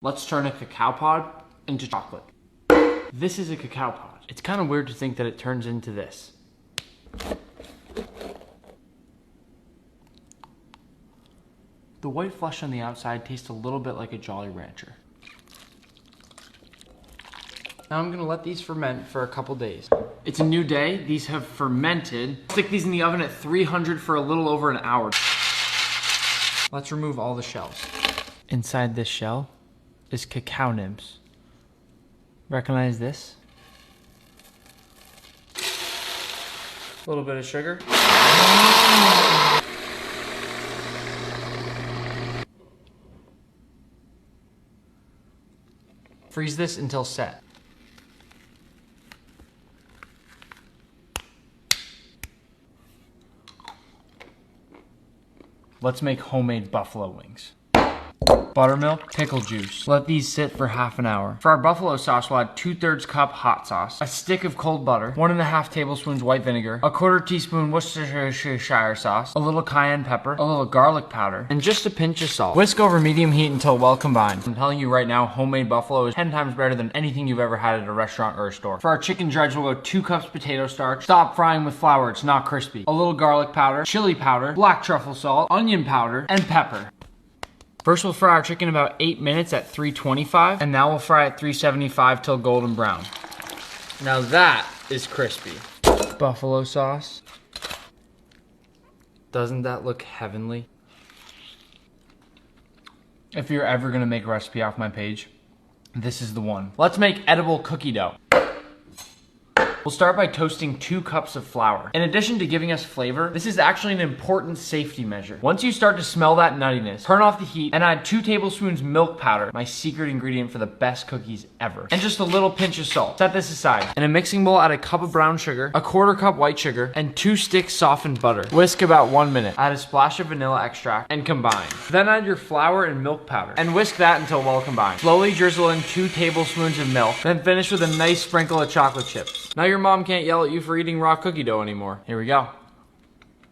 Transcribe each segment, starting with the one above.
Let's turn a cacao pod into chocolate. This is a cacao pod. It's kind of weird to think that it turns into this. The white flesh on the outside tastes a little bit like a Jolly Rancher. Now I'm gonna let these ferment for a couple days. It's a new day, these have fermented. Stick these in the oven at 300 for a little over an hour. Let's remove all the shells. Inside this shell is cacao nibs. Recognize this? A little bit of sugar. Freeze this until set. Let's make homemade buffalo wings. Buttermilk, pickle juice. Let these sit for half an hour. For our buffalo sauce, we'll add 2/3 cup hot sauce, a stick of cold butter, 1½ tablespoons white vinegar, a 1/4 teaspoon Worcestershire sauce, a little cayenne pepper, a little garlic powder, and just a pinch of salt. Whisk over medium heat until well combined. I'm telling you right now, homemade buffalo is 10 times better than anything you've ever had at a restaurant or a store. For our chicken dredge, we'll go 2 cups potato starch. Stop frying with flour, it's not crispy. A little garlic powder, chili powder, black truffle salt, onion powder, and pepper. First, we'll fry our chicken about 8 minutes at 325, and now we'll fry at 375 till golden brown. Now that is crispy. Buffalo sauce. Doesn't that look heavenly? If you're ever gonna make a recipe off my page, this is the one. Let's make edible cookie dough. We'll start by toasting 2 cups of flour. In addition to giving us flavor, this is actually an important safety measure. Once you start to smell that nuttiness, turn off the heat and add 2 tablespoons milk powder, my secret ingredient for the best cookies ever, and just a little pinch of salt. Set this aside. In a mixing bowl, add a cup of brown sugar, a 1/4 cup white sugar, and 2 sticks softened butter. Whisk about 1 minute. Add a splash of vanilla extract and combine. Then add your flour and milk powder and whisk that until well combined. Slowly drizzle in 2 tablespoons of milk, then finish with a nice sprinkle of chocolate chips. Now your mom can't yell at you for eating raw cookie dough anymore. Here we go.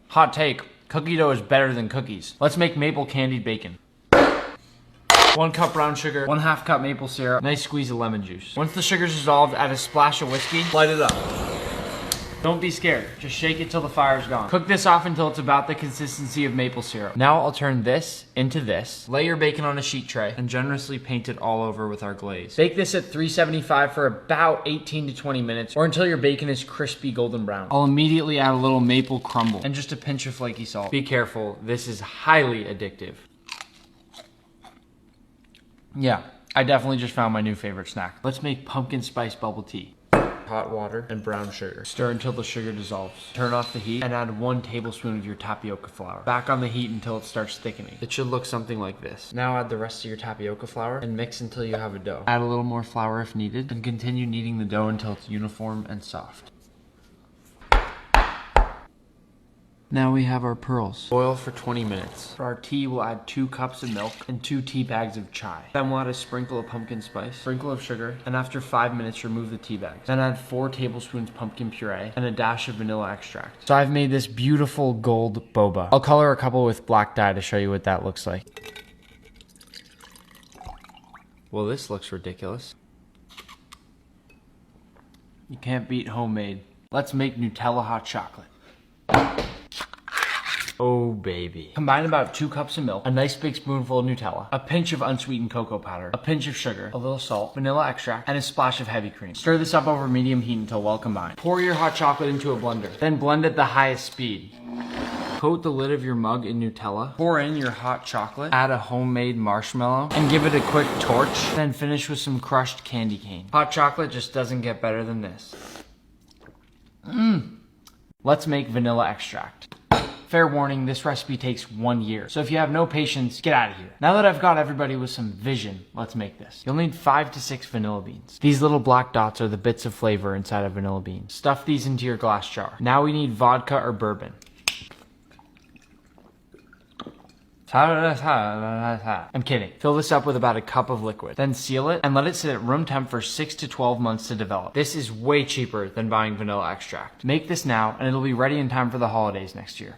Hot take, cookie dough is better than cookies. Let's make maple candied bacon. 1 cup brown sugar, 1/2 cup maple syrup, nice squeeze of lemon juice. Once the sugar's dissolved, add a splash of whiskey, light it up. Don't be scared, just shake it till the fire's gone. Cook this off until it's about the consistency of maple syrup. Now I'll turn this into this. Lay your bacon on a sheet tray and generously paint it all over with our glaze. Bake this at 375 for about 18 to 20 minutes or until your bacon is crispy golden brown. I'll immediately add a little maple crumble and just a pinch of flaky salt. Be careful, this is highly addictive. Yeah, I definitely just found my new favorite snack. Let's make pumpkin spice bubble tea. Hot water and brown sugar. Stir until the sugar dissolves. Turn off the heat and add 1 tablespoon of your tapioca flour. Back on the heat until it starts thickening. It should look something like this. Now add the rest of your tapioca flour and mix until you have a dough. Add a little more flour if needed and continue kneading the dough until it's uniform and soft. Now we have our pearls. Boil for 20 minutes. For our tea, we'll add 2 cups of milk and 2 tea bags of chai. Then we'll add a sprinkle of pumpkin spice, sprinkle of sugar, and after 5 minutes, remove the tea bags. Then add 4 tablespoons pumpkin puree and a dash of vanilla extract. So I've made this beautiful gold boba. I'll color a couple with black dye to show you what that looks like. Well, this looks ridiculous. You can't beat homemade. Let's make Nutella hot chocolate. Oh baby. Combine about 2 cups of milk, a nice big spoonful of Nutella, a pinch of unsweetened cocoa powder, a pinch of sugar, a little salt, vanilla extract, and a splash of heavy cream. Stir this up over medium heat until well combined. Pour your hot chocolate into a blender, then blend at the highest speed. Coat the lid of your mug in Nutella, pour in your hot chocolate, add a homemade marshmallow, and give it a quick torch, then finish with some crushed candy cane. Hot chocolate just doesn't get better than this. Let's make vanilla extract. Fair warning, this recipe takes 1 year. So if you have no patience, get out of here. Now that I've got everybody with some vision, let's make this. You'll need 5 to 6 vanilla beans. These little black dots are the bits of flavor inside of vanilla beans. Stuff these into your glass jar. Now we need vodka or bourbon. I'm kidding. Fill this up with about a cup of liquid. Then seal it and let it sit at room temp for 6 to 12 months to develop. This is way cheaper than buying vanilla extract. Make this now and it'll be ready in time for the holidays next year.